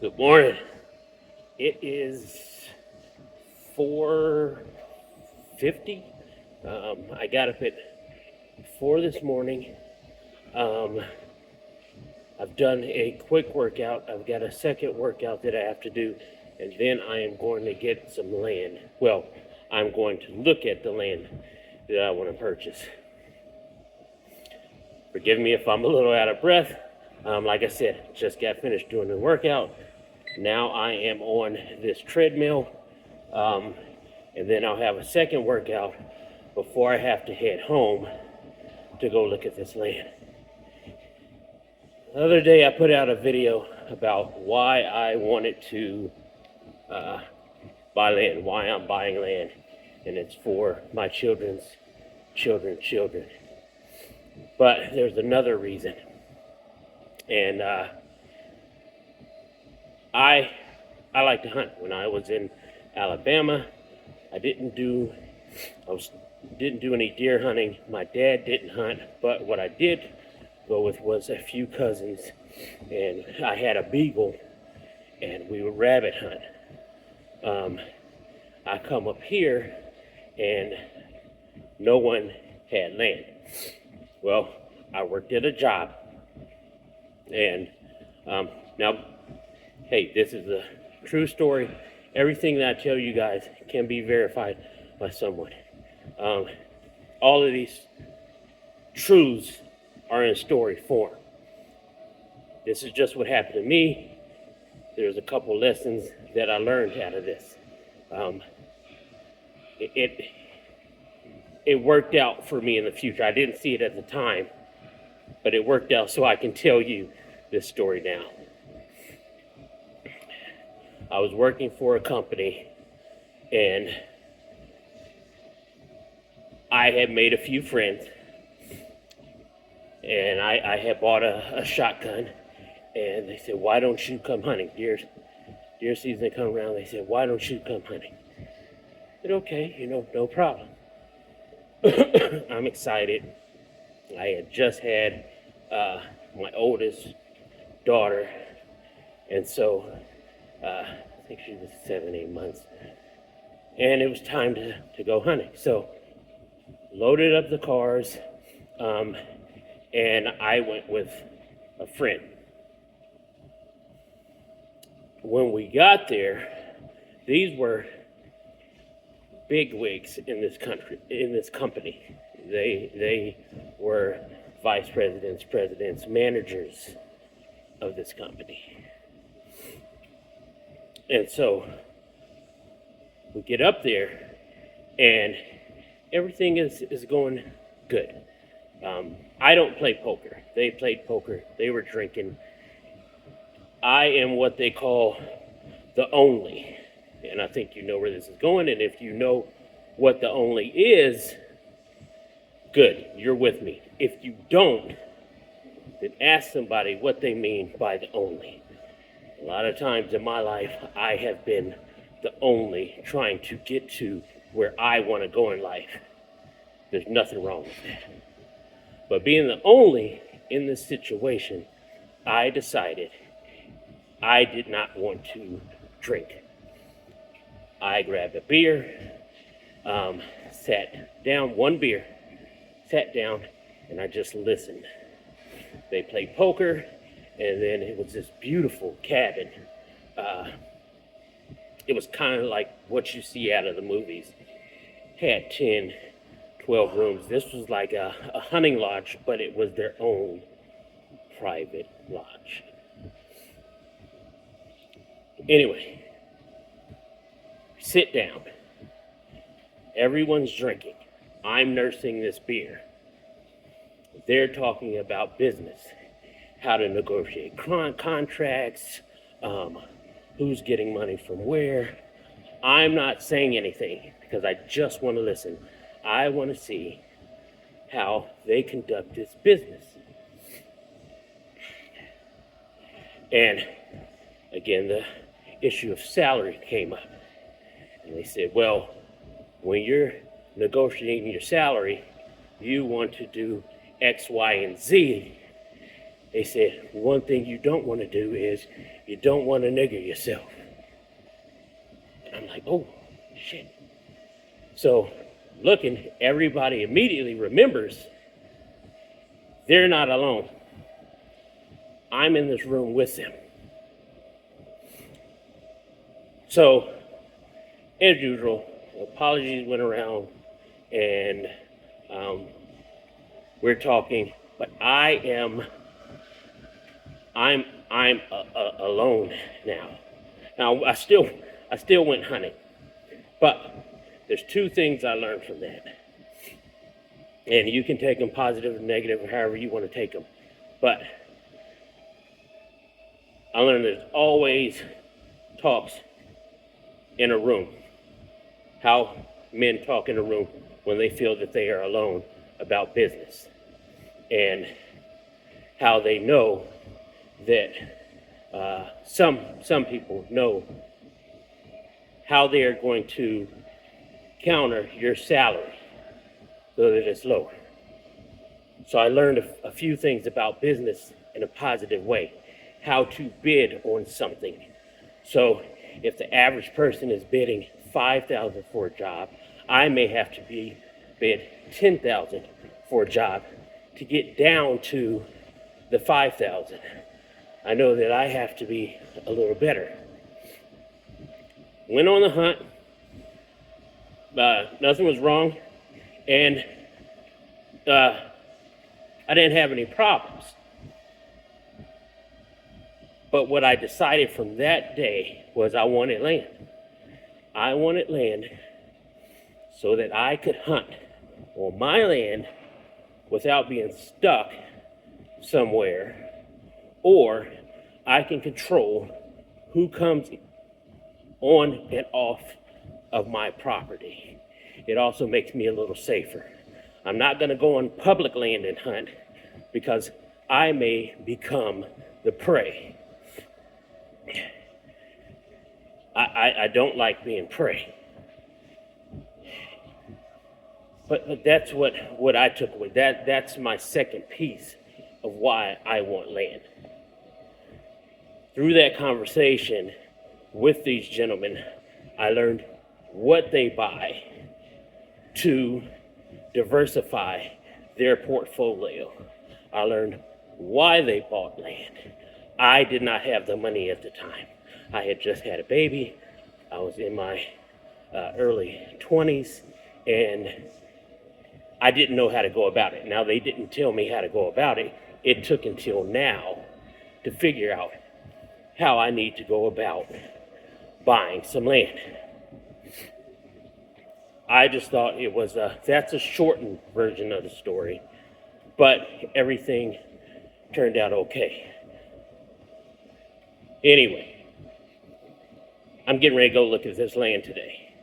Good morning. It is 4:50. I got up at 4 this morning. Um, I've done a quick workout. I've got a second workout that I have to do, and then I am going to get some land. Well, I'm going to look at the land that I want to purchase. Forgive me if I'm a little out of breath. Like I said, just got finished doing the workout. Now I am on this treadmill, and then I'll have a second workout before I have to head home to go look at this land. The other day I put out a video about why I wanted to buy land, why I'm buying land, and it's for my children. But there's another reason, and I like to hunt. When I was in Alabama, I didn't do any deer hunting. My dad didn't hunt, but what I did go with was a few cousins, and I had a beagle, and we would rabbit hunt. I come up here, and no one had land. Well, I worked at a job, and now, hey, this is a true story. Everything that I tell you guys can be verified by someone. All of these truths are in story form. This is just what happened to me. There's a couple lessons that I learned out of this. It worked out for me in the future. I didn't see it at the time, but it worked out so I can tell you this story now. I was working for a company, and I had made a few friends, and I had bought a shotgun, and they said, why don't you come hunting? Deer season come around, they said, why don't you come hunting? I said, okay, no problem. I'm excited. I had just had my oldest daughter, and so I think she was 7-8 months, and it was time to go hunting. So loaded up the cars, and I went with a friend. When we got there, these were bigwigs in this company. They were vice presidents, presidents, managers of this company. And so we get up there, and everything is going good. I don't play poker. They played poker. They were drinking. I am what they call the only. And I think you know where this is going. And if you know what the only is, good, you're with me. If you don't, then ask somebody what they mean by the only. A lot of times in my life, I have been the only trying to get to where I want to go in life. There's nothing wrong with that. But being the only in this situation, I decided I did not want to drink. I grabbed a beer, sat down, one beer, sat down, and I just listened. They played poker, and then it was this beautiful cabin. It was kind of like what you see out of the movies. Had 10, 12 rooms. This was like a hunting lodge, but it was their own private lodge. Anyway, sit down. Everyone's drinking. I'm nursing this beer. They're talking about business, how to negotiate contracts, who's getting money from where. I'm not saying anything because I just want to listen. I want to see how they conduct this business. And again, the issue of salary came up. And they said, well, when you're negotiating your salary, you want to do X, Y, and Z. They said, one thing you don't want to do is you don't want to nigger yourself. And I'm like, oh, shit. So looking, everybody immediately remembers they're not alone. I'm in this room with them. So, as usual, apologies went around and we're talking, but I'm alone now. Now I still went hunting, but there's two things I learned from that, and you can take them positive or negative or however you want to take them. But I learned there's always talks in a room. How men talk in a room when they feel that they are alone about business, and how they know that some people know how they are going to counter your salary so that it's lower. So I learned a few things about business in a positive way, how to bid on something. So if the average person is bidding $5,000 for a job, I may have to bid $10,000 for a job to get down to the $5,000. I know that I have to be a little better. Went on the hunt. Nothing was wrong, and I didn't have any problems. But what I decided from that day was I wanted land. I wanted land so that I could hunt on my land without being stuck somewhere, or I can control who comes on and off of my property. It also makes me a little safer. I'm not going to go on public land and hunt because I may become the prey. I don't like being prey. But that's what I took away. That's my second piece of why I want land. Through that conversation with these gentlemen, I learned what they buy to diversify their portfolio. I learned why they bought land. I did not have the money at the time. I had just had a baby. I was in my early 20s, and I didn't know how to go about it. Now, they didn't tell me how to go about it. It took until now to figure out how I need to go about buying some land. I just thought it was that's a shortened version of the story, but everything turned out okay. Anyway, I'm getting ready to go look at this land today.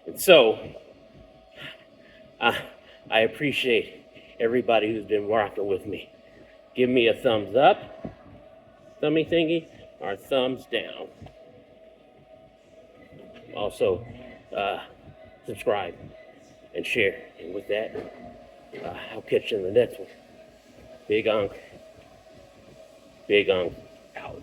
And so, I appreciate everybody who's been rocking with me. Give me a thumbs up, thummy thingy, or thumbs down. Also, subscribe and share. And with that, I'll catch you in the next one. Big Unk out.